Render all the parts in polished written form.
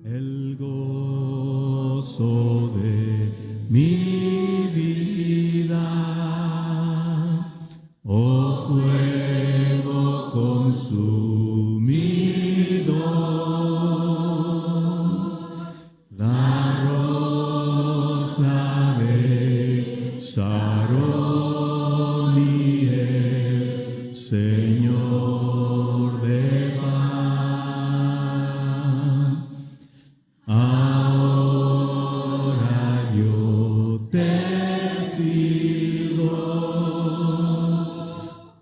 El gozo de mi vida, oh fuego consumidor, la rosa de Sarón y el Señor de paz. Ahora yo te sigo,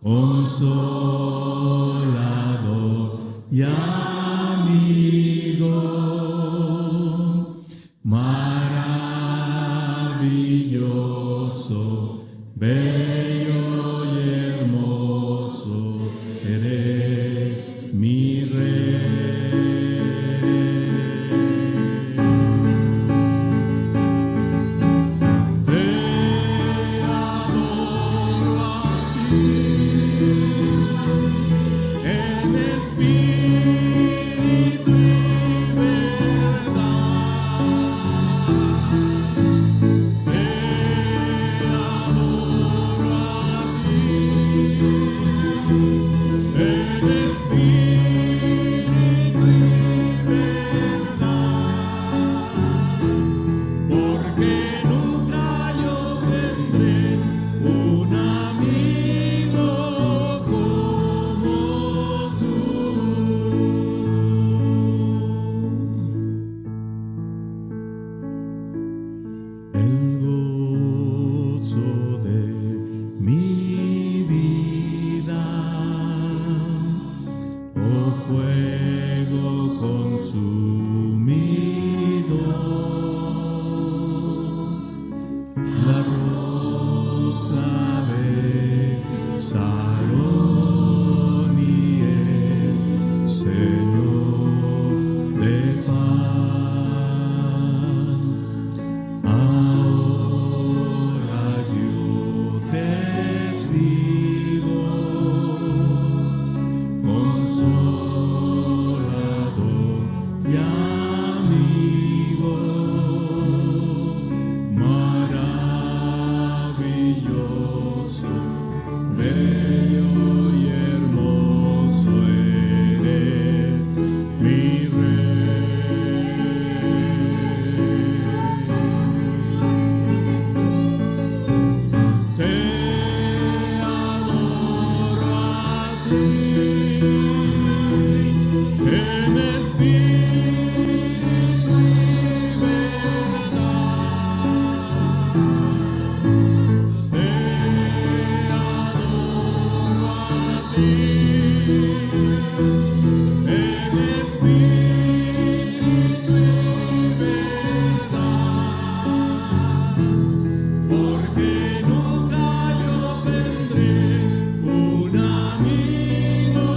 consolador y amigo, maravilloso, bello y hermoso, eres mi rey. En espíritu y verdad, te adoro a ti. En espíritu y verdad, porque nunca yo tendré un amigo como tú. El gozo de mi vida, oh fuego consumidor, la rosa de Sarón y el Señor de paz. Ahora yo te sigo, consolador y amigo, maravilloso, bello y hermoso eres mi rey. Te adoro a ti, en espíritu y verdad. Te adoro a ti, en espíritu y verdad, porque nunca yo tendré un amigo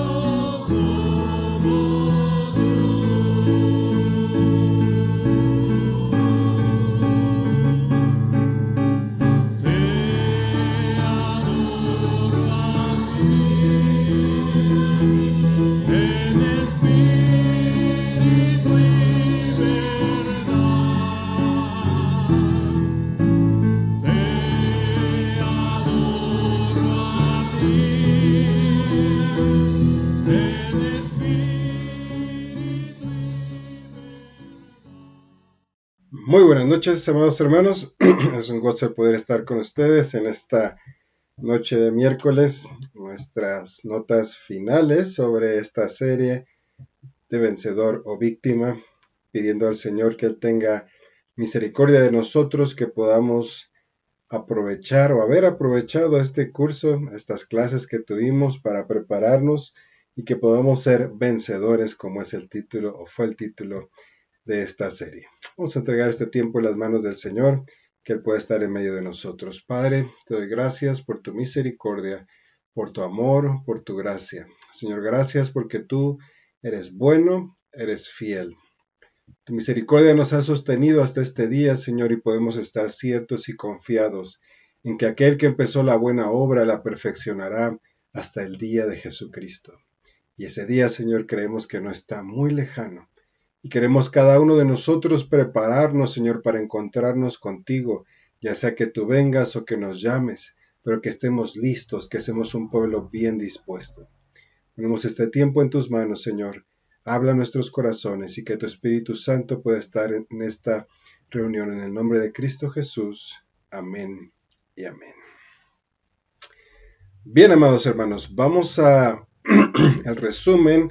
como tú. Te adoro a ti, en espíritu y verdad. Te adoro a ti, en espíritu y Muy buenas noches, amados hermanos. Es un gozo poder estar con ustedes en esta noche de miércoles. Nuestras notas finales sobre esta serie de Vencedor o Víctima, pidiendo al Señor que Él tenga misericordia de nosotros, que podamos aprovechar o haber aprovechado este curso, estas clases que tuvimos para prepararnos y que podamos ser vencedores, como es el título o fue el título de esta serie. Vamos a entregar este tiempo en las manos del Señor, que Él pueda estar en medio de nosotros. Padre, te doy gracias por tu misericordia, por tu amor, por tu gracia. Señor, gracias porque tú eres bueno, eres fiel. Tu misericordia nos ha sostenido hasta este día, Señor, y podemos estar ciertos y confiados en que aquel que empezó la buena obra la perfeccionará hasta el día de Jesucristo. Y ese día, Señor, creemos que no está muy lejano, Y queremos cada uno de nosotros prepararnos, Señor, para encontrarnos contigo, ya sea que tú vengas o que nos llames, pero que estemos listos, que seamos un pueblo bien dispuesto. Ponemos este tiempo en tus manos, Señor. Habla a nuestros corazones y que tu Espíritu Santo pueda estar en esta reunión. En el nombre de Cristo Jesús. Amén y amén. Bien, amados hermanos, vamos a el resumen,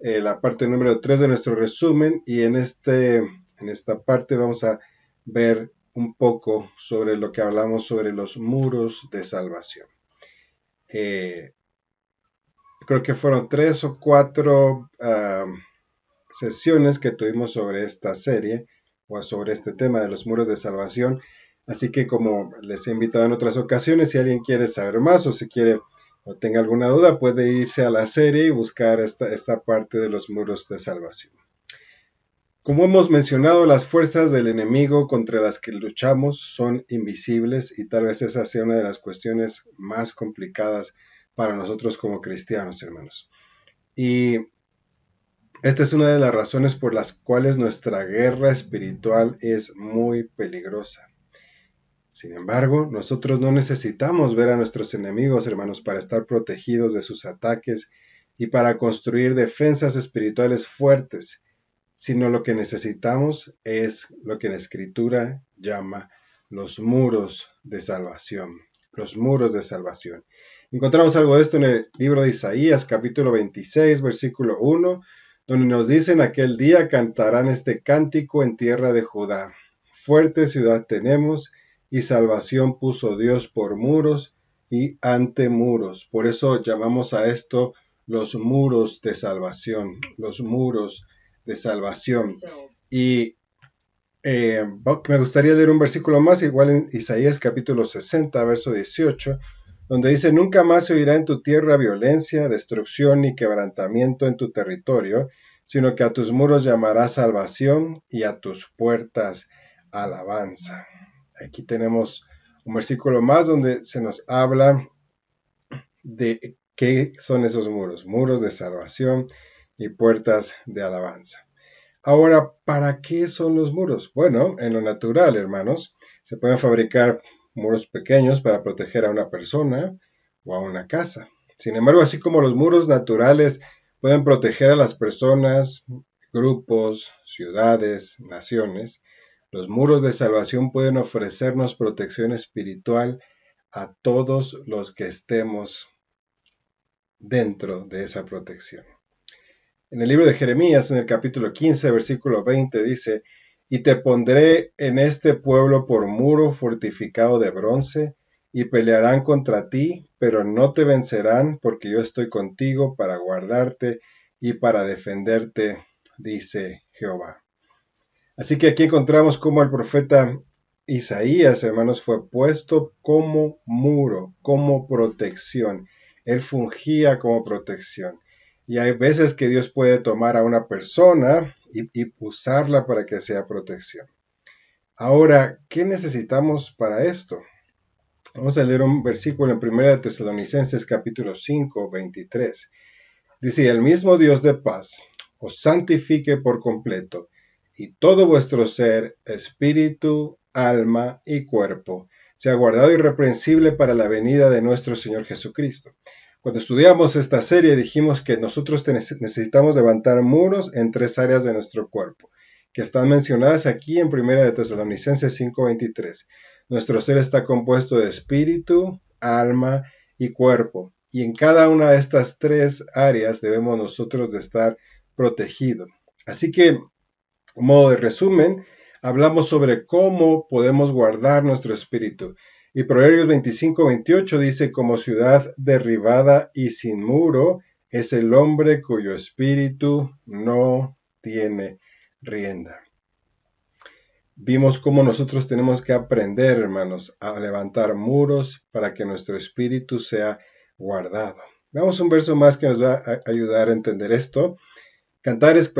la parte número 3 de nuestro resumen, y en esta parte vamos a ver un poco sobre lo que hablamos sobre los muros de salvación. Creo que fueron 3 o 4 sesiones que tuvimos sobre esta serie o sobre este tema de los muros de salvación. Así que, como les he invitado en otras ocasiones, si alguien quiere saber más o si quiere o tenga alguna duda, puede irse a la serie y buscar esta parte de los muros de salvación. Como hemos mencionado, las fuerzas del enemigo contra las que luchamos son invisibles, y tal vez esa sea una de las cuestiones más complicadas para nosotros como cristianos, hermanos. Y esta es una de las razones por las cuales nuestra guerra espiritual es muy peligrosa. Sin embargo, nosotros no necesitamos ver a nuestros enemigos, hermanos, para estar protegidos de sus ataques y para construir defensas espirituales fuertes, sino lo que necesitamos es lo que la Escritura llama los muros de salvación. Los muros de salvación. Encontramos algo de esto en el libro de Isaías, capítulo 26, versículo 1, donde nos dice: en aquel día cantarán este cántico en tierra de Judá. Fuerte ciudad tenemos, y salvación puso Dios por muros y ante muros. Por eso llamamos a esto los muros de salvación, los muros de salvación. Y me gustaría leer un versículo más, igual en Isaías capítulo 60, verso 18, donde dice: nunca más se oirá en tu tierra violencia, destrucción ni quebrantamiento en tu territorio, sino que a tus muros llamará salvación y a tus puertas alabanza. Aquí tenemos un versículo más donde se nos habla de qué son esos muros, muros de salvación y puertas de alabanza. Ahora, ¿para qué son los muros? Bueno, en lo natural, hermanos, se pueden fabricar muros pequeños para proteger a una persona o a una casa. Sin embargo, así como los muros naturales pueden proteger a las personas, grupos, ciudades, naciones, los muros de salvación pueden ofrecernos protección espiritual a todos los que estemos dentro de esa protección. En el libro de Jeremías, en el capítulo 15, versículo 20, dice: y te pondré en este pueblo por muro fortificado de bronce, y pelearán contra ti, pero no te vencerán, porque yo estoy contigo para guardarte y para defenderte, dice Jehová. Así que aquí encontramos cómo el profeta Isaías, hermanos, fue puesto como muro, como protección. Él fungía como protección. Y hay veces que Dios puede tomar a una persona y usarla para que sea protección. Ahora, ¿qué necesitamos para esto? Vamos a leer un versículo en 1 Tesalonicenses capítulo 5, 23. Dice: el mismo Dios de paz os santifique por completo, y todo vuestro ser, espíritu, alma y cuerpo, sea guardado irreprensible para la venida de nuestro Señor Jesucristo. Cuando estudiamos esta serie dijimos que nosotros necesitamos levantar muros en 3 áreas de nuestro cuerpo, que están mencionadas aquí en 1 Tesalonicenses 5:23. Nuestro ser está compuesto de espíritu, alma y cuerpo, y en cada una de estas 3 áreas debemos nosotros de estar protegidos. Así que, modo de resumen, hablamos sobre cómo podemos guardar nuestro espíritu. Y Proverbios 25:28 dice: como ciudad derribada y sin muro es el hombre cuyo espíritu no tiene rienda. Vimos cómo nosotros tenemos que aprender, hermanos, a levantar muros para que nuestro espíritu sea guardado. Veamos un verso más que nos va a ayudar a entender esto. Cantares,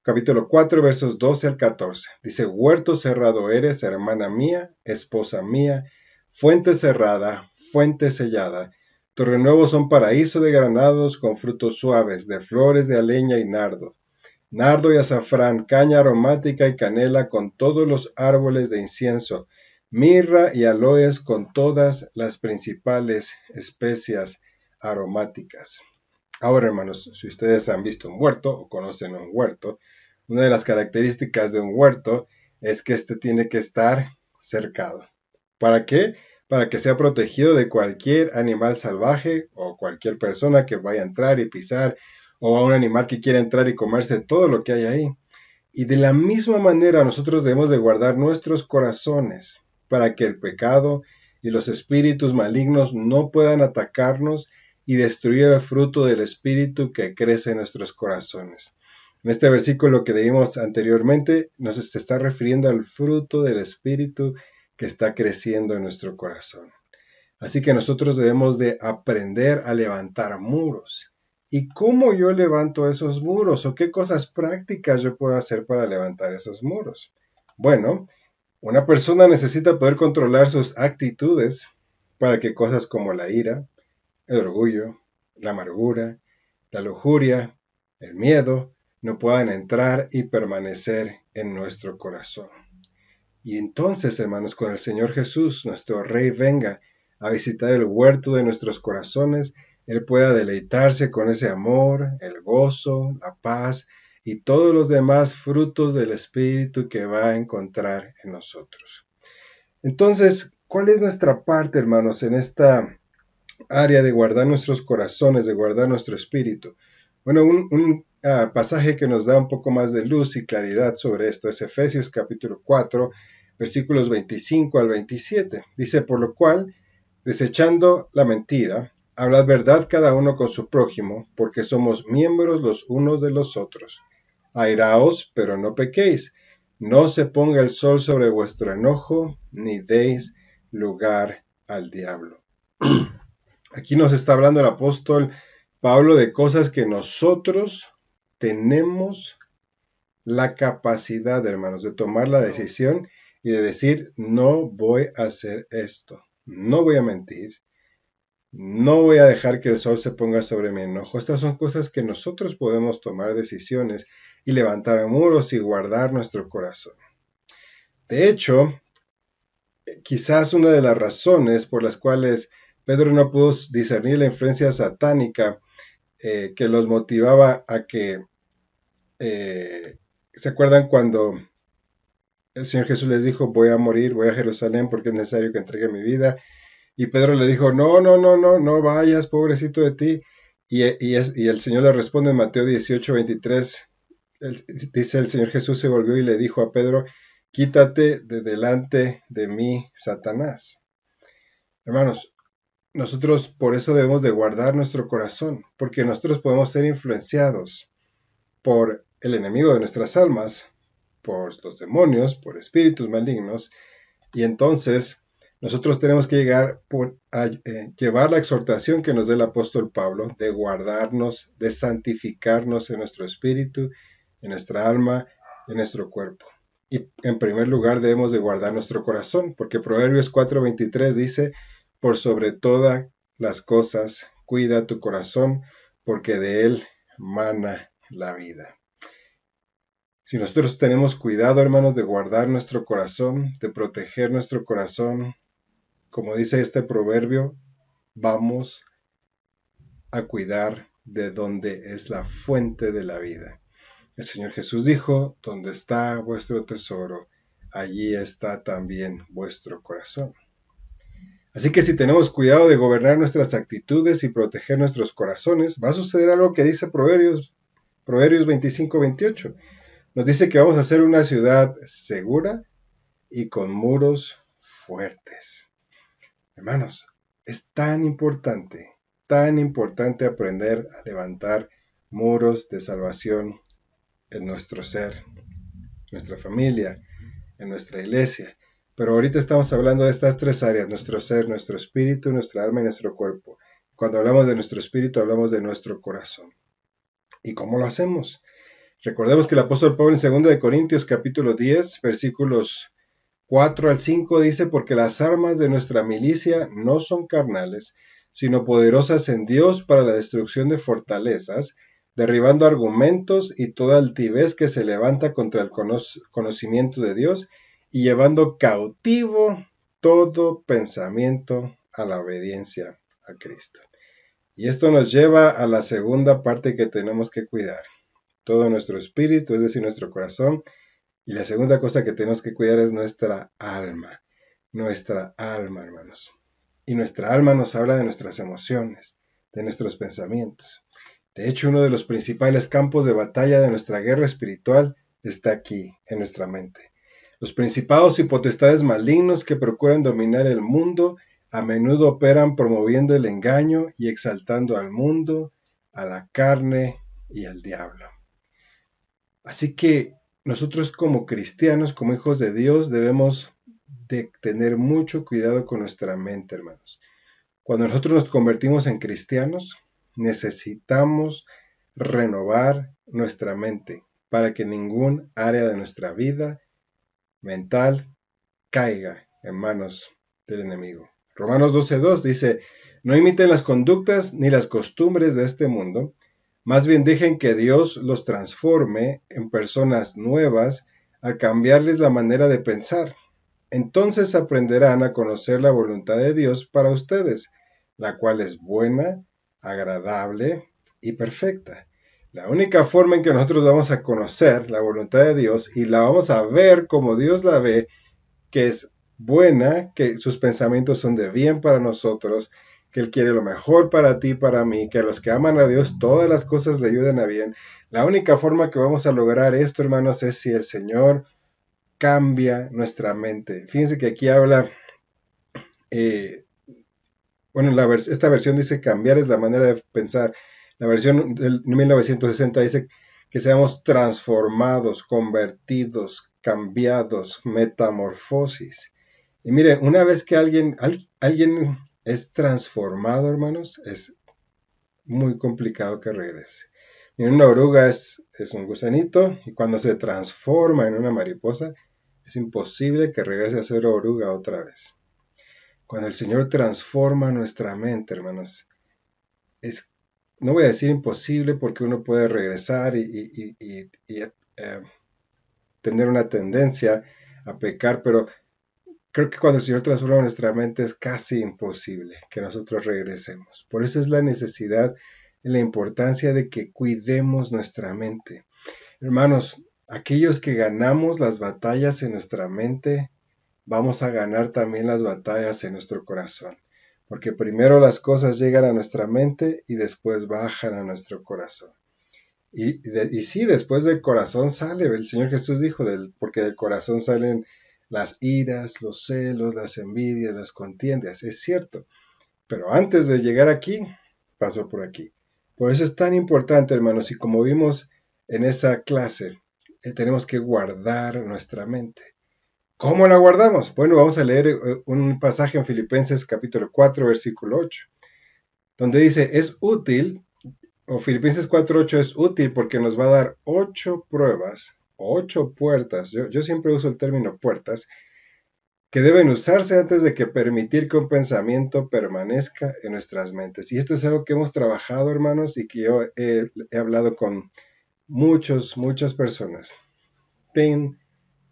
capítulo 4, versos 12 al 14. Dice: huerto cerrado eres, hermana mía, esposa mía, fuente cerrada, fuente sellada. Tus renuevos son paraíso de granados con frutos suaves, de flores de aleña y nardo. nardo y azafrán, caña aromática y canela con todos los árboles de incienso, mirra y aloes con todas las principales especias aromáticas. Ahora, hermanos, si ustedes han visto un huerto o conocen un huerto, una de las características de un huerto es que este tiene que estar cercado. ¿Para qué? Para que sea protegido de cualquier animal salvaje o cualquier persona que vaya a entrar y pisar, o a un animal que quiera entrar y comerse todo lo que hay ahí. Y de la misma manera nosotros debemos de guardar nuestros corazones para que el pecado y los espíritus malignos no puedan atacarnos y destruir el fruto del espíritu que crece en nuestros corazones. En este versículo que leímos anteriormente se está refiriendo al fruto del espíritu que está creciendo en nuestro corazón. Así que nosotros debemos de aprender a levantar muros. ¿Y cómo yo levanto esos muros? ¿O qué cosas prácticas yo puedo hacer para levantar esos muros? Bueno, una persona necesita poder controlar sus actitudes para que cosas como la ira, el orgullo, la amargura, la lujuria, el miedo, no puedan entrar y permanecer en nuestro corazón. Y entonces, hermanos, cuando el Señor Jesús, nuestro Rey, venga a visitar el huerto de nuestros corazones, Él pueda deleitarse con ese amor, el gozo, la paz y todos los demás frutos del Espíritu que va a encontrar en nosotros. Entonces, ¿cuál es nuestra parte, hermanos, en esta área de guardar nuestros corazones, de guardar nuestro espíritu? Bueno, un pasaje que nos da un poco más de luz y claridad sobre esto es Efesios capítulo 4, versículos 25 al 27. Dice, por lo cual, desechando la mentira, hablad verdad cada uno con su prójimo, porque somos miembros los unos de los otros. Airaos, pero no pequéis. No se ponga el sol sobre vuestro enojo, ni deis lugar al diablo. Aquí nos está hablando el apóstol Pablo de cosas que nosotros tenemos la capacidad, hermanos, de tomar la decisión y de decir, no voy a hacer esto, no voy a mentir, no voy a dejar que el sol se ponga sobre mi enojo. Estas son cosas que nosotros podemos tomar decisiones y levantar muros y guardar nuestro corazón. De hecho, quizás una de las razones por las cuales Pedro no pudo discernir la influencia satánica que los motivaba a que, ¿se acuerdan cuando el Señor Jesús les dijo, voy a morir, voy a Jerusalén porque es necesario que entregue mi vida? Y Pedro le dijo, no vayas, pobrecito de ti. Y el Señor le responde en Mateo 18:23, dice el Señor Jesús se volvió y le dijo a Pedro, quítate de delante de mí, Satanás. Hermanos, nosotros por eso debemos de guardar nuestro corazón, porque nosotros podemos ser influenciados por el enemigo de nuestras almas, por los demonios, por espíritus malignos, y entonces nosotros tenemos que llegar a llevar la exhortación que nos da el apóstol Pablo de guardarnos, de santificarnos en nuestro espíritu, en nuestra alma, en nuestro cuerpo. Y en primer lugar debemos de guardar nuestro corazón, porque Proverbios 4:23 dice, por sobre todas las cosas, cuida tu corazón, porque de él mana la vida. Si nosotros tenemos cuidado, hermanos, de guardar nuestro corazón, de proteger nuestro corazón, como dice este proverbio, vamos a cuidar de donde es la fuente de la vida. El Señor Jesús dijo, donde está vuestro tesoro, allí está también vuestro corazón. Así que si tenemos cuidado de gobernar nuestras actitudes y proteger nuestros corazones, va a suceder algo que dice Proverbios 25:28. Nos dice que vamos a ser una ciudad segura y con muros fuertes. Hermanos, es tan importante aprender a levantar muros de salvación en nuestro ser, nuestra familia, en nuestra iglesia. Pero ahorita estamos hablando de estas tres áreas, nuestro ser, nuestro espíritu, nuestra alma y nuestro cuerpo. Cuando hablamos de nuestro espíritu, hablamos de nuestro corazón. ¿Y cómo lo hacemos? Recordemos que el apóstol Pablo en 2 Corintios capítulo 10, versículos 4 al 5 dice, porque las armas de nuestra milicia no son carnales, sino poderosas en Dios para la destrucción de fortalezas, derribando argumentos y toda altivez que se levanta contra el conocimiento de Dios y llevando cautivo todo pensamiento a la obediencia a Cristo. Y esto nos lleva a la segunda parte que tenemos que cuidar. Todo nuestro espíritu, es decir, nuestro corazón. Y la segunda cosa que tenemos que cuidar es nuestra alma. Nuestra alma, hermanos. Y nuestra alma nos habla de nuestras emociones, de nuestros pensamientos. De hecho, uno de los principales campos de batalla de nuestra guerra espiritual está aquí, en nuestra mente. Los principados y potestades malignos que procuran dominar el mundo a menudo operan promoviendo el engaño y exaltando al mundo, a la carne y al diablo. Así que nosotros como cristianos, como hijos de Dios, debemos de tener mucho cuidado con nuestra mente, hermanos. Cuando nosotros nos convertimos en cristianos, necesitamos renovar nuestra mente para que ningún área de nuestra vida mental caiga en manos del enemigo. Romanos 12:2 dice, no imiten las conductas ni las costumbres de este mundo, más bien dejen que Dios los transforme en personas nuevas al cambiarles la manera de pensar. Entonces aprenderán a conocer la voluntad de Dios para ustedes, la cual es buena, agradable y perfecta. La única forma en que nosotros vamos a conocer la voluntad de Dios y la vamos a ver como Dios la ve, que es buena, que sus pensamientos son de bien para nosotros, que Él quiere lo mejor para ti y para mí, que a los que aman a Dios todas las cosas le ayuden a bien. La única forma que vamos a lograr esto, hermanos, es si el Señor cambia nuestra mente. Fíjense que aquí habla, esta versión dice cambiar es la manera de pensar. La versión del 1960 dice que seamos transformados, convertidos, cambiados, metamorfosis. Y mire, una vez que alguien es transformado, hermanos, es muy complicado que regrese. Y una oruga es un gusanito y cuando se transforma en una mariposa, es imposible que regrese a ser oruga otra vez. Cuando el Señor transforma nuestra mente, hermanos, no voy a decir imposible porque uno puede regresar y tener una tendencia a pecar, pero creo que cuando el Señor transforma nuestra mente es casi imposible que nosotros regresemos. Por eso es la necesidad y la importancia de que cuidemos nuestra mente. Hermanos, aquellos que ganamos las batallas en nuestra mente, vamos a ganar también las batallas en nuestro corazón. Porque primero las cosas llegan a nuestra mente y después bajan a nuestro corazón. Y sí, después del corazón sale, el Señor Jesús dijo, porque del corazón salen las iras, los celos, las envidias, las contiendas. Es cierto, pero antes de llegar aquí, pasó por aquí. Por eso es tan importante, hermanos, y como vimos en esa clase, tenemos que guardar nuestra mente. ¿Cómo la guardamos? Bueno, vamos a leer un pasaje en Filipenses capítulo 4, versículo 8, donde dice, es útil, o Filipenses 4:8 es útil porque nos va a dar 8 pruebas, 8 puertas, yo siempre uso el término puertas, que deben usarse antes de que permitir que un pensamiento permanezca en nuestras mentes. Y esto es algo que hemos trabajado, hermanos, y que yo he hablado con muchas personas. Ten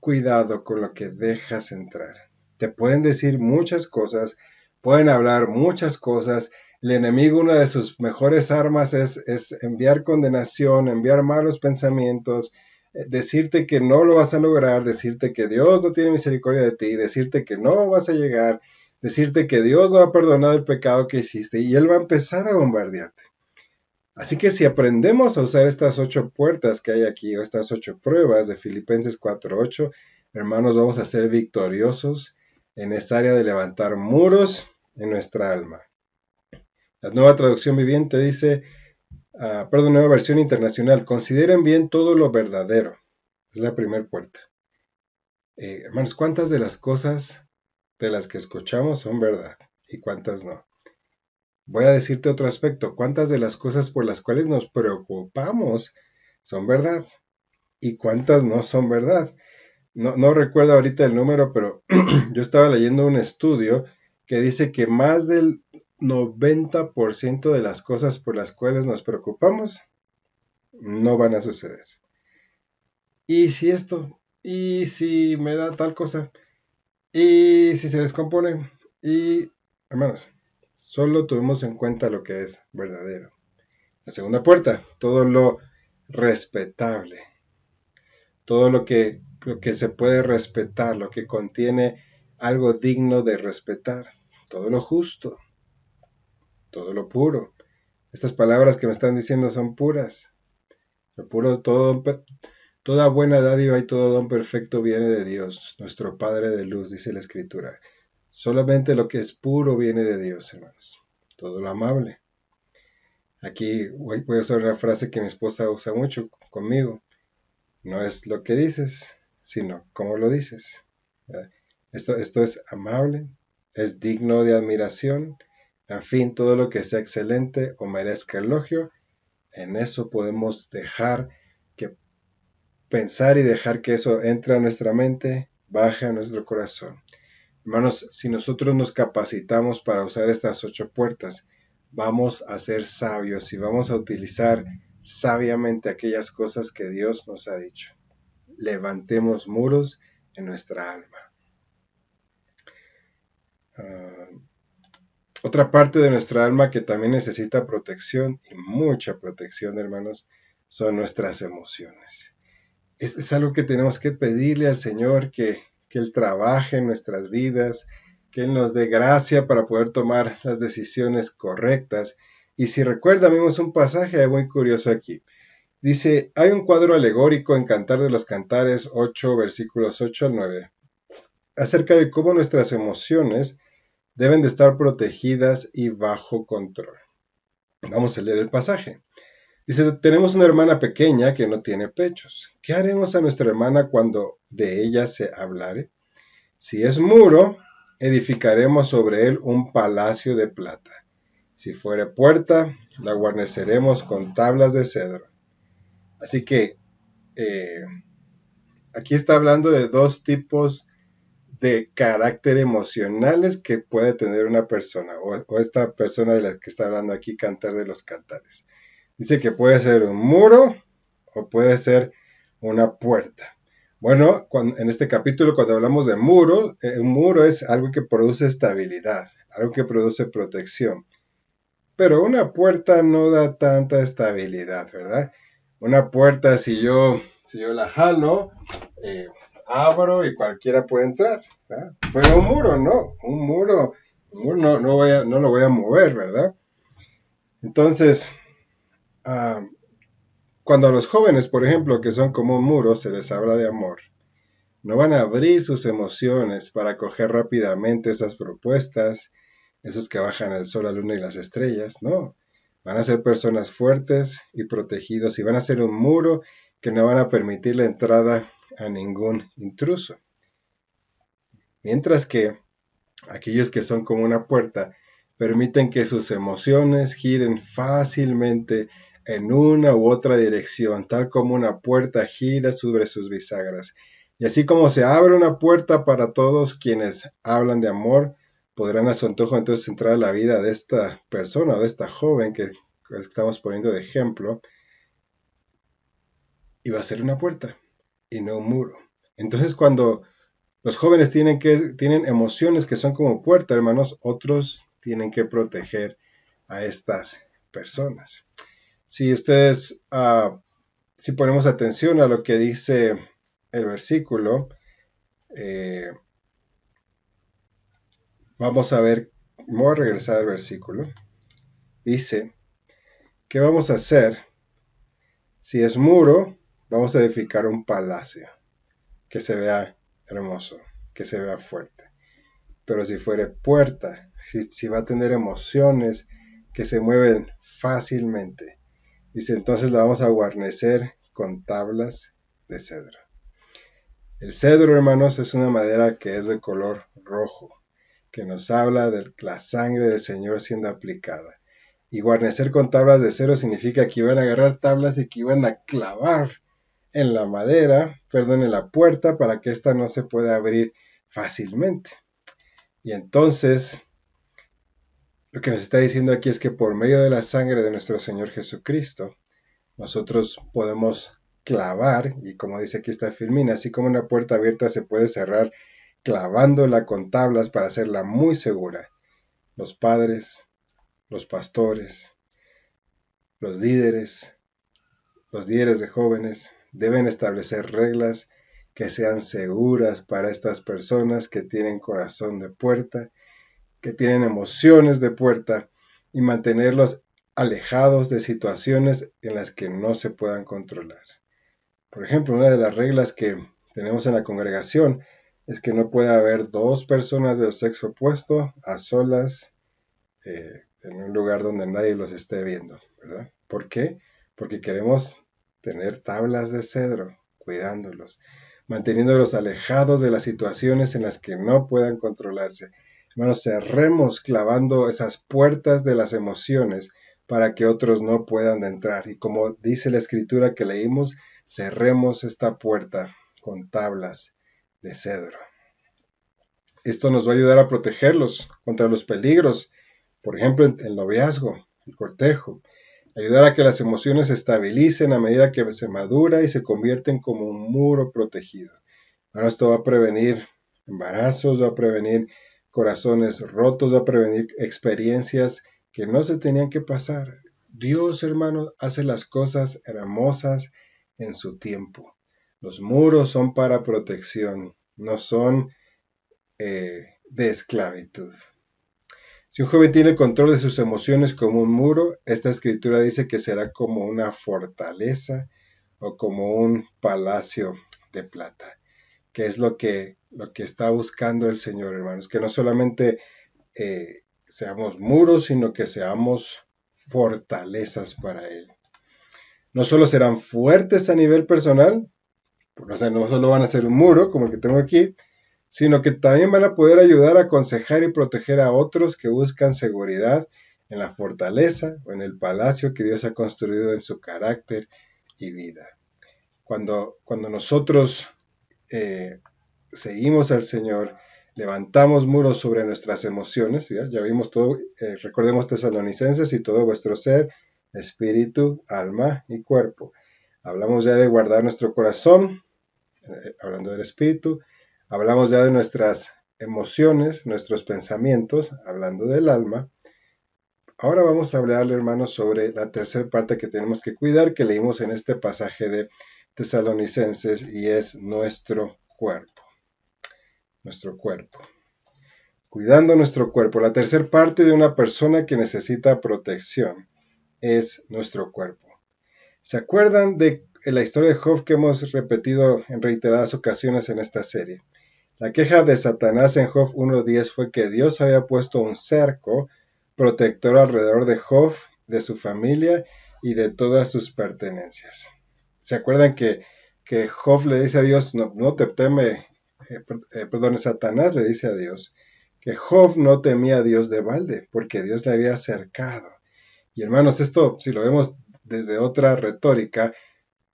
cuidado con lo que dejas entrar. Te pueden decir muchas cosas, pueden hablar muchas cosas. El enemigo, una de sus mejores armas es enviar condenación, enviar malos pensamientos, decirte que no lo vas a lograr, decirte que Dios no tiene misericordia de ti, decirte que no vas a llegar, decirte que Dios no ha perdonado el pecado que hiciste y Él va a empezar a bombardearte. Así que si aprendemos a usar estas 8 puertas que hay aquí, o estas 8 pruebas de Filipenses 4:8, hermanos, vamos a ser victoriosos en esta área de levantar muros en nuestra alma. La nueva traducción viviente dice, nueva versión internacional, consideren bien todo lo verdadero. Es la primera puerta. Hermanos, ¿cuántas de las cosas de las que escuchamos son verdad y cuántas no? Voy a decirte otro aspecto. ¿Cuántas de las cosas por las cuales nos preocupamos son verdad? ¿Y cuántas no son verdad? No recuerdo ahorita el número, pero yo estaba leyendo un estudio que dice que más del 90% de las cosas por las cuales nos preocupamos no van a suceder. ¿Y si esto? ¿Y si me da tal cosa? ¿Y si se descompone? Y, hermanos, solo tuvimos en cuenta lo que es verdadero. La segunda puerta, todo lo respetable, todo lo que se puede respetar, lo que contiene algo digno de respetar, todo lo justo, todo lo puro. Estas palabras que me están diciendo son puras. Lo puro, toda buena dádiva y todo don perfecto viene de Dios, nuestro Padre de luz, dice la Escritura. Solamente lo que es puro viene de Dios, hermanos. Todo lo amable. Aquí voy a usar una frase que mi esposa usa mucho conmigo. No es lo que dices, sino cómo lo dices. Esto es amable, es digno de admiración. En fin, todo lo que sea excelente o merezca elogio, en eso podemos dejar que pensar y dejar que eso entre a nuestra mente, baje a nuestro corazón. Hermanos, si nosotros nos capacitamos para usar estas 8 puertas, vamos a ser sabios y vamos a utilizar sabiamente aquellas cosas que Dios nos ha dicho. Levantemos muros en nuestra alma. Otra parte de nuestra alma que también necesita protección y mucha protección, hermanos, son nuestras emociones. Es algo que tenemos que pedirle al Señor que Él trabaje en nuestras vidas, que Él nos dé gracia para poder tomar las decisiones correctas. Y si recuerdan, vimos un pasaje muy curioso aquí. Dice, hay un cuadro alegórico en Cantar de los Cantares 8, versículos 8 al 9, acerca de cómo nuestras emociones deben de estar protegidas y bajo control. Vamos a leer el pasaje. Dice, tenemos una hermana pequeña que no tiene pechos. ¿Qué haremos a nuestra hermana cuando de ella se hablare? Si es muro, edificaremos sobre él un palacio de plata. Si fuere puerta, la guarneceremos con tablas de cedro. Así que aquí está hablando de 2 tipos de carácter emocionales que puede tener una persona, o esta persona de la que está hablando aquí, Cantar de los Cantares. Dice que puede ser un muro o puede ser una puerta. Bueno, en este capítulo cuando hablamos de muro, un muro es algo que produce estabilidad, algo que produce protección. Pero una puerta no da tanta estabilidad, ¿verdad? Una puerta, si yo la jalo, abro y cualquiera puede entrar, ¿verdad? Pero un muro no, un muro no lo voy a mover, ¿verdad? Entonces, cuando a los jóvenes, por ejemplo, que son como un muro, se les habla de amor, no van a abrir sus emociones para acoger rápidamente esas propuestas, esos que bajan el sol, la luna y las estrellas, no. Van a ser personas fuertes y protegidos y van a ser un muro que no van a permitir la entrada a ningún intruso. Mientras que aquellos que son como una puerta permiten que sus emociones giren fácilmente en una u otra dirección, tal como una puerta gira sobre sus bisagras. Y así como se abre una puerta para todos quienes hablan de amor, podrán a su antojo entonces entrar a la vida de esta persona o de esta joven que estamos poniendo de ejemplo, y va a ser una puerta y no un muro. Entonces cuando los jóvenes tienen emociones que son como puerta, hermanos, otros tienen que proteger a estas personas. Si ustedes, si ponemos atención a lo que dice el versículo, vamos a ver, voy a regresar al versículo. Dice, ¿qué vamos a hacer? Si es muro, vamos a edificar un palacio que se vea hermoso, que se vea fuerte. Pero si fuere puerta, si va a tener emociones que se mueven fácilmente, dice, entonces la vamos a guarnecer con tablas de cedro. El cedro, hermanos, es una madera que es de color rojo, que nos habla de la sangre del Señor siendo aplicada. Y guarnecer con tablas de cedro significa que iban a agarrar tablas y que iban a clavar en la madera, en la puerta, para que ésta no se pueda abrir fácilmente. Y entonces, lo que nos está diciendo aquí es que por medio de la sangre de nuestro Señor Jesucristo, nosotros podemos clavar, y como dice aquí esta Filmina, así como una puerta abierta se puede cerrar clavándola con tablas para hacerla muy segura. Los padres, los pastores, los líderes de jóvenes deben establecer reglas que sean seguras para estas personas que tienen corazón de puerta, que tienen emociones de puerta, y mantenerlos alejados de situaciones en las que no se puedan controlar. Por ejemplo, una de las reglas que tenemos en la congregación es que no puede haber dos personas del sexo opuesto a solas en un lugar donde nadie los esté viendo, ¿verdad? ¿Por qué? Porque queremos tener tablas de cedro, cuidándolos, manteniéndolos alejados de las situaciones en las que no puedan controlarse. Hermanos, cerremos clavando esas puertas de las emociones para que otros no puedan entrar. Y como dice la escritura que leímos, cerremos esta puerta con tablas de cedro. Esto nos va a ayudar a protegerlos contra los peligros, por ejemplo, el noviazgo, el cortejo. Ayudar a que las emociones se estabilicen a medida que se madura y se convierten como un muro protegido. Bueno, esto va a prevenir embarazos, va a prevenir corazones rotos, va a prevenir experiencias que no se tenían que pasar. Dios, hermanos, hace las cosas hermosas en su tiempo. Los muros son para protección, no son de esclavitud. Si un joven tiene control de sus emociones como un muro, esta escritura dice que será como una fortaleza o como un palacio de plata, que es lo que está buscando el Señor, hermanos, que no solamente seamos muros, sino que seamos fortalezas para Él. No solo serán fuertes a nivel personal, o sea, no solo van a ser un muro como el que tengo aquí, sino que también van a poder ayudar a aconsejar y proteger a otros que buscan seguridad en la fortaleza o en el palacio que Dios ha construido en su carácter y vida. Cuando nosotros seguimos al Señor, levantamos muros sobre nuestras emociones, ya vimos todo, recordemos Tesalonicenses, y todo vuestro ser, espíritu, alma y cuerpo. Hablamos ya de guardar nuestro corazón, hablando del espíritu. Hablamos ya de nuestras emociones, nuestros pensamientos, hablando del alma. Ahora vamos a hablarle, hermanos, sobre la tercera parte que tenemos que cuidar, que leímos en este pasaje de Tesalonicenses, y es nuestro cuerpo. Nuestro cuerpo. Cuidando nuestro cuerpo. La tercera parte de una persona que necesita protección es nuestro cuerpo. ¿Se acuerdan de la historia de Job que hemos repetido en reiteradas ocasiones en esta serie? La queja de Satanás en Job 1:10 fue que Dios había puesto un cerco protector alrededor de Job, de su familia y de todas sus pertenencias. ¿Se acuerdan que Job le dice a Dios, no te teme, Satanás le dice a Dios que Job no temía a Dios de balde, porque Dios le había cercado? Y hermanos, esto, si lo vemos desde otra retórica,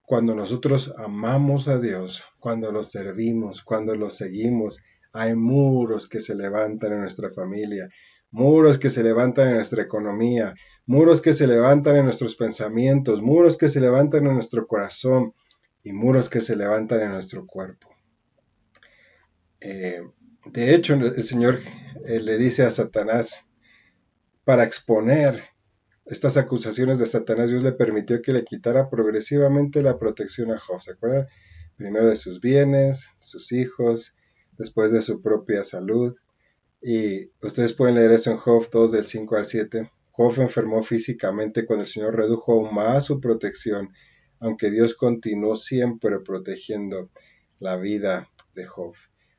cuando nosotros amamos a Dios, cuando lo servimos, cuando lo seguimos, hay muros que se levantan en nuestra familia, muros que se levantan en nuestra economía, muros que se levantan en nuestros pensamientos, muros que se levantan en nuestro corazón y muros que se levantan en nuestro cuerpo. De hecho, el Señor le dice a Satanás, para exponer estas acusaciones de Satanás, Dios le permitió que le quitara progresivamente la protección a Job. ¿Se acuerdan? Primero de sus bienes, sus hijos, después de su propia salud. Y ustedes pueden leer eso en Job 2 del 5 al 7. Job enfermó físicamente cuando el Señor redujo aún más su protección, aunque Dios continuó siempre protegiendo la vida de Job.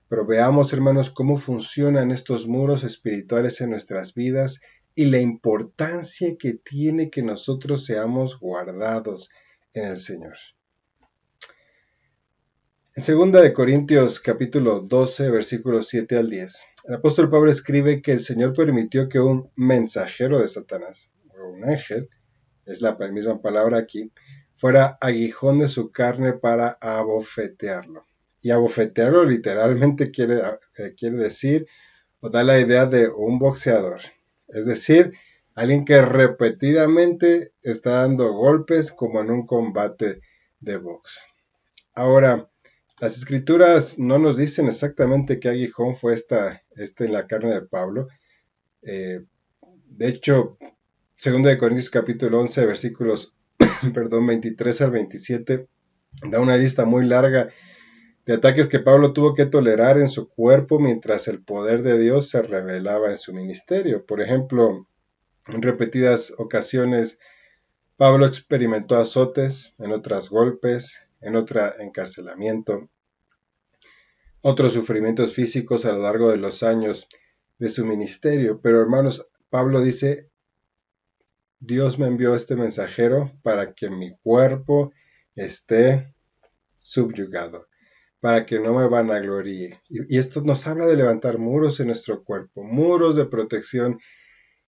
Pero veamos, hermanos, cómo funcionan estos muros espirituales en nuestras vidas y la importancia que tiene que nosotros seamos guardados en el Señor. En 2 Corintios capítulo 12, versículos 7 al 10, el apóstol Pablo escribe que el Señor permitió que un mensajero de Satanás, o un ángel, es la misma palabra aquí, fuera aguijón de su carne para abofetearlo. Y abofetearlo literalmente quiere decir, o da la idea de un boxeador. Es decir, Alguien que repetidamente está dando golpes como en un combate de box. Ahora, las escrituras no nos dicen exactamente qué aguijón fue en la carne de Pablo. De hecho, 2 Corintios capítulo 11, versículos 23 al 27, da una lista muy larga de ataques que Pablo tuvo que tolerar en su cuerpo mientras el poder de Dios se revelaba en su ministerio. Por ejemplo, en repetidas ocasiones, Pablo experimentó azotes, en otras golpes, en otra encarcelamiento, otros sufrimientos físicos a lo largo de los años de su ministerio. Pero hermanos, Pablo dice, Dios me envió este mensajero para que mi cuerpo esté subyugado, para que no me vanagloríe. Y esto nos habla de levantar muros en nuestro cuerpo, muros de protección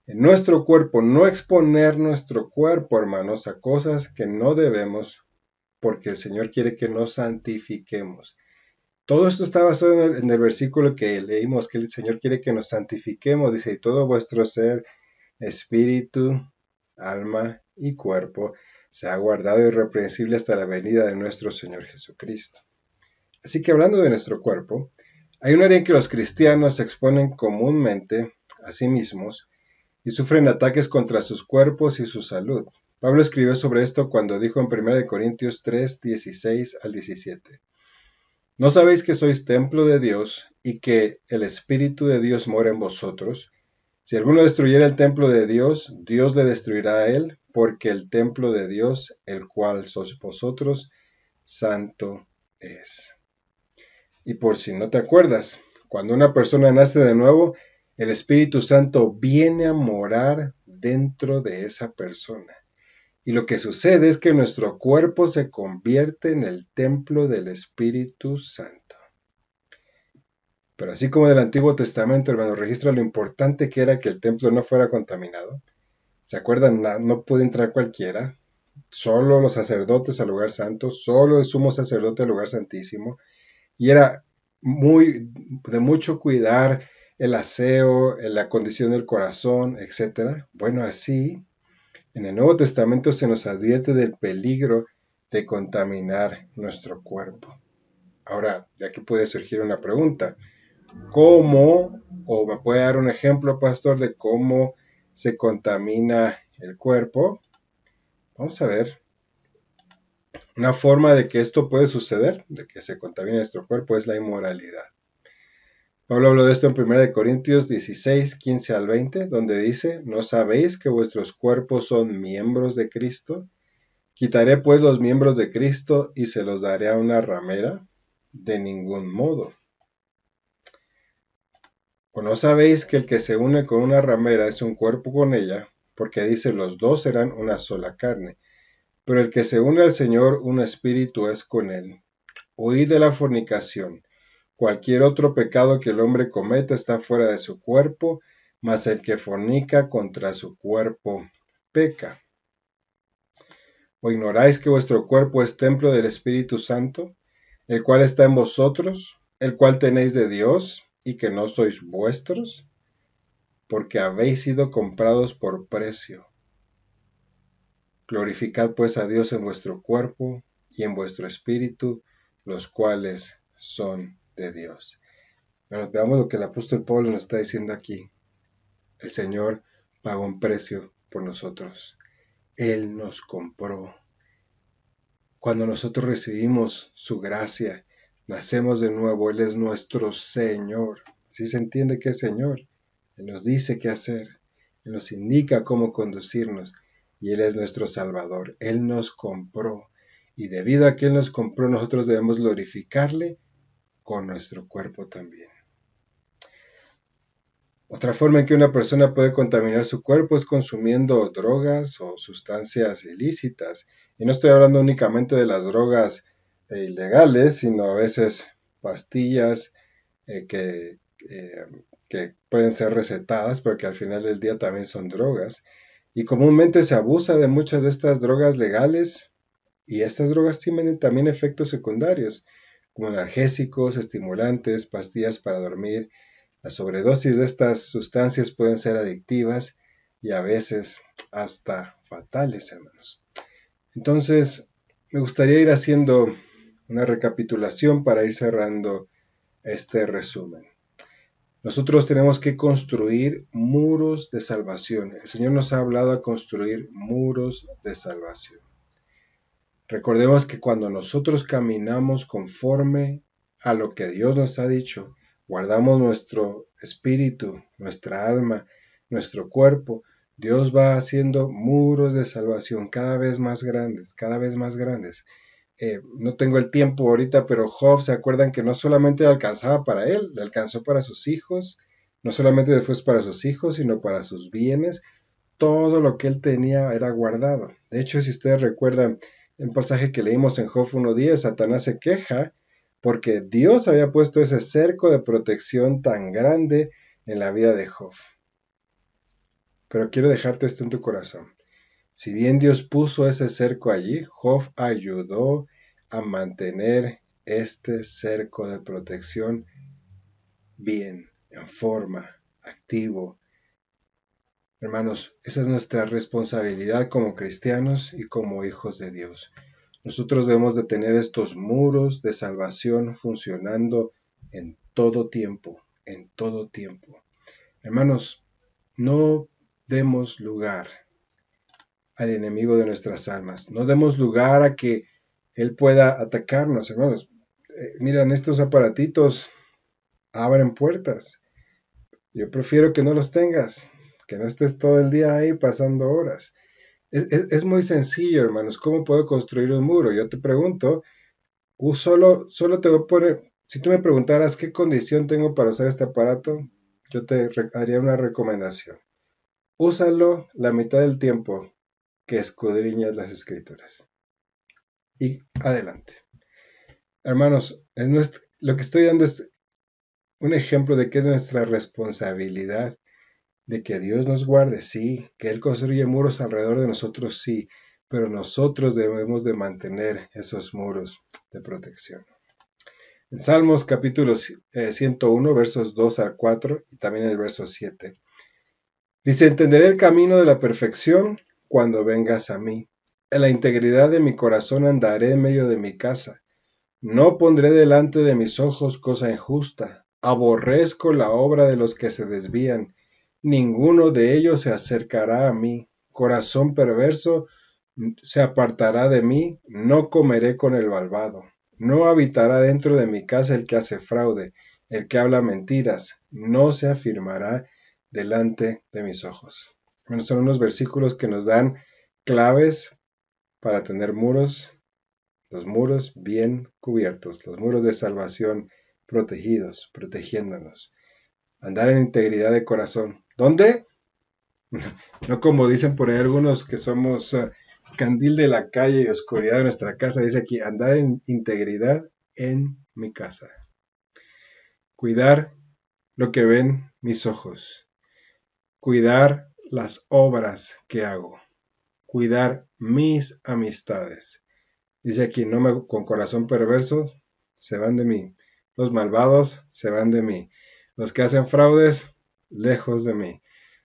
en nuestro cuerpo, no exponer nuestro cuerpo, hermanos, a cosas que no debemos, porque el Señor quiere que nos santifiquemos. Todo esto está basado en el versículo que leímos, que el Señor quiere que nos santifiquemos, dice, y todo vuestro ser, espíritu, alma y cuerpo, sea guardado irreprensible hasta la venida de nuestro Señor Jesucristo. Así que hablando de nuestro cuerpo, hay un área en que los cristianos se exponen comúnmente a sí mismos y sufren ataques contra sus cuerpos y su salud. Pablo escribió sobre esto cuando dijo en 1 Corintios 3, 16 al 17. ¿No sabéis que sois templo de Dios y que el Espíritu de Dios mora en vosotros? Si alguno destruyera el templo de Dios, Dios le destruirá a él, porque el templo de Dios, el cual sois vosotros, santo es. Y por si no te acuerdas, cuando una persona nace de nuevo, el Espíritu Santo viene a morar dentro de esa persona. Y lo que sucede es que nuestro cuerpo se convierte en el templo del Espíritu Santo. Pero así como en el Antiguo Testamento, hermano, registra lo importante que era que el templo no fuera contaminado. ¿Se acuerdan? No puede entrar cualquiera. Solo los sacerdotes al lugar santo, solo el sumo sacerdote al lugar santísimo. Y era de mucho cuidar el aseo, la condición del corazón, etc. Bueno, así, en el Nuevo Testamento se nos advierte del peligro de contaminar nuestro cuerpo. Ahora, de aquí puede surgir una pregunta. ¿Cómo, o me puede dar un ejemplo, pastor, de cómo se contamina el cuerpo? Vamos a ver. Una forma de que esto puede suceder, de que se contamine nuestro cuerpo, es la inmoralidad. Pablo habló de esto en 1 Corintios 16, 15 al 20, donde dice, ¿no sabéis que vuestros cuerpos son miembros de Cristo? ¿Quitaré pues los miembros de Cristo y se los daré a una ramera? De ningún modo. ¿O no sabéis que el que se une con una ramera es un cuerpo con ella? Porque dice, los dos serán una sola carne. Pero el que se une al Señor, un espíritu es con él. Huid de la fornicación. Cualquier otro pecado que el hombre cometa está fuera de su cuerpo, mas el que fornica contra su cuerpo peca. ¿O ignoráis que vuestro cuerpo es templo del Espíritu Santo, el cual está en vosotros, el cual tenéis de Dios, y que no sois vuestros? Porque habéis sido comprados por precio. Glorificad pues a Dios en vuestro cuerpo y en vuestro espíritu, los cuales son de Dios. Bueno, veamos lo que el apóstol Pablo nos está diciendo aquí. El Señor pagó un precio por nosotros. Él nos compró. Cuando nosotros recibimos su gracia, nacemos de nuevo. Él es nuestro Señor. ¿Sí se entiende qué es Señor? Él nos dice qué hacer. Él nos indica cómo conducirnos. Y Él es nuestro Salvador. Él nos compró. Y debido a que Él nos compró, nosotros debemos glorificarle con nuestro cuerpo también. Otra forma en que una persona puede contaminar su cuerpo es consumiendo drogas o sustancias ilícitas. Y no estoy hablando únicamente de las drogas ilegales, sino a veces pastillas que pueden ser recetadas, pero que al final del día también son drogas. Y comúnmente se abusa de muchas de estas drogas legales, y estas drogas tienen también efectos secundarios, como analgésicos, estimulantes, pastillas para dormir. La sobredosis de estas sustancias pueden ser adictivas y a veces hasta fatales, hermanos. Entonces, me gustaría ir haciendo una recapitulación para ir cerrando este resumen. Nosotros tenemos que construir muros de salvación. El Señor nos ha hablado a construir muros de salvación. Recordemos que cuando nosotros caminamos conforme a lo que Dios nos ha dicho, guardamos nuestro espíritu, nuestra alma, nuestro cuerpo, Dios va haciendo muros de salvación cada vez más grandes, cada vez más grandes. No tengo el tiempo ahorita, pero Job, ¿se acuerdan que no solamente le alcanzaba para él, le alcanzó para sus hijos? No solamente después para sus hijos, sino para sus bienes. Todo lo que él tenía era guardado. De hecho, si ustedes recuerdan el pasaje que leímos en Job 1:10, Satanás se queja porque Dios había puesto ese cerco de protección tan grande en la vida de Job. Pero quiero dejarte esto en tu corazón. Si bien Dios puso ese cerco allí, Job ayudó a mantener este cerco de protección bien, en forma, activo. Hermanos, esa es nuestra responsabilidad como cristianos y como hijos de Dios. Nosotros debemos de tener estos muros de salvación funcionando en todo tiempo, en todo tiempo. Hermanos, no demos lugar al enemigo de nuestras almas. No demos lugar a que él pueda atacarnos, hermanos. Miren, estos aparatitos abren puertas. Yo prefiero que no los tengas, que no estés todo el día ahí pasando horas. Es muy sencillo, hermanos. ¿Cómo puedo construir un muro? Yo te pregunto, solo te voy a poner, si tú me preguntaras qué condición tengo para usar este aparato, yo te haría una recomendación. Úsalo la mitad del tiempo que escudriñas las escrituras. Y adelante. Hermanos, lo que estoy dando es un ejemplo de que es nuestra responsabilidad, de que Dios nos guarde, sí, que Él construye muros alrededor de nosotros, sí, pero nosotros debemos de mantener esos muros de protección. En Salmos capítulo 101, versos 2 al 4 y también el verso 7. Dice, entenderé el camino de la perfección cuando vengas a mí. En la integridad de mi corazón andaré en medio de mi casa. No pondré delante de mis ojos cosa injusta. Aborrezco la obra de los que se desvían. Ninguno de ellos se acercará a mí. Corazón perverso se apartará de mí. No comeré con el malvado. No habitará dentro de mi casa el que hace fraude, el que habla mentiras. No se afirmará delante de mis ojos. Bueno, son unos versículos que nos dan claves para tener muros, los muros bien cubiertos, los muros de salvación protegidos, protegiéndonos. Andar en integridad de corazón. ¿Dónde? No como dicen por ahí algunos que somos candil de la calle y oscuridad de nuestra casa. Dice aquí, andar en integridad en mi casa. Cuidar lo que ven mis ojos. Cuidar las obras que hago. Cuidar mis amistades. Dice aquí, con corazón perverso, se van de mí. Los malvados se van de mí. Los que hacen fraudes, lejos de mí.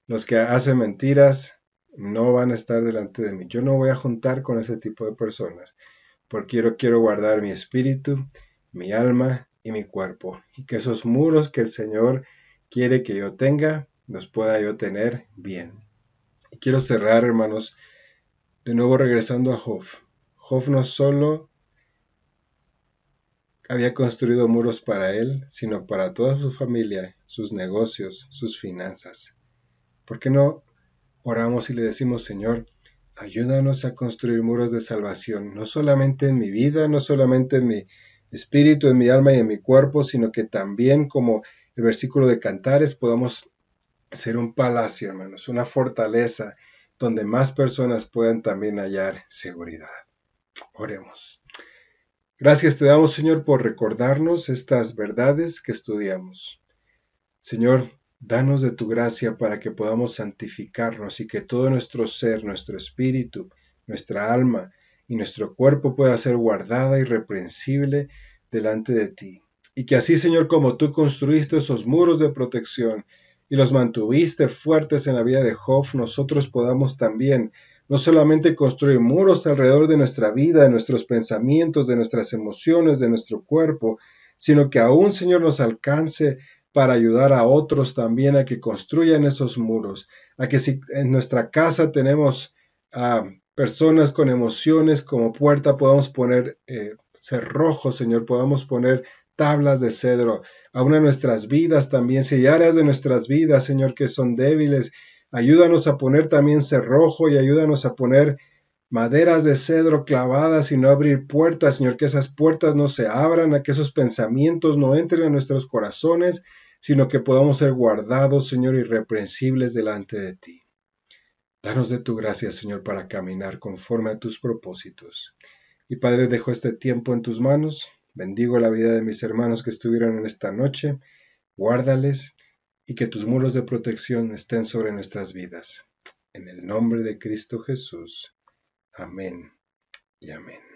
Los que hacen mentiras, no van a estar delante de mí. Yo no voy a juntar con ese tipo de personas, porque yo quiero guardar mi espíritu, mi alma y mi cuerpo. Y que esos muros que el Señor quiere que yo tenga, los pueda yo tener bien. Y quiero cerrar, hermanos, de nuevo regresando a Job. Job no solo había construido muros para él, sino para toda su familia, sus negocios, sus finanzas. ¿Por qué no oramos y le decimos, Señor, ayúdanos a construir muros de salvación, no solamente en mi vida, no solamente en mi espíritu, en mi alma y en mi cuerpo, sino que también, como el versículo de Cantares, podamos ser un palacio, hermanos, una fortaleza donde más personas puedan también hallar seguridad. Oremos. Gracias te damos, Señor, por recordarnos estas verdades que estudiamos. Señor, danos de tu gracia para que podamos santificarnos y que todo nuestro ser, nuestro espíritu, nuestra alma y nuestro cuerpo pueda ser guardada irreprensible delante de ti. Y que así, Señor, como tú construiste esos muros de protección y los mantuviste fuertes en la vida de Job, nosotros podamos también no solamente construir muros alrededor de nuestra vida, de nuestros pensamientos, de nuestras emociones, de nuestro cuerpo, sino que aún, Señor, nos alcance para ayudar a otros también a que construyan esos muros, a que si en nuestra casa tenemos personas con emociones como puerta, podamos poner cerrojos, Señor, podamos poner tablas de cedro, aún en nuestras vidas también, si hay áreas de nuestras vidas, Señor, que son débiles, ayúdanos a poner también cerrojo y ayúdanos a poner maderas de cedro clavadas y no abrir puertas, Señor, que esas puertas no se abran, a que esos pensamientos no entren en nuestros corazones, sino que podamos ser guardados, Señor, irreprensibles delante de ti. Danos de tu gracia, Señor, para caminar conforme a tus propósitos. Y Padre, dejo este tiempo en tus manos. Bendigo la vida de mis hermanos que estuvieron en esta noche. Guárdales y que tus muros de protección estén sobre nuestras vidas. En el nombre de Cristo Jesús. Amén y amén.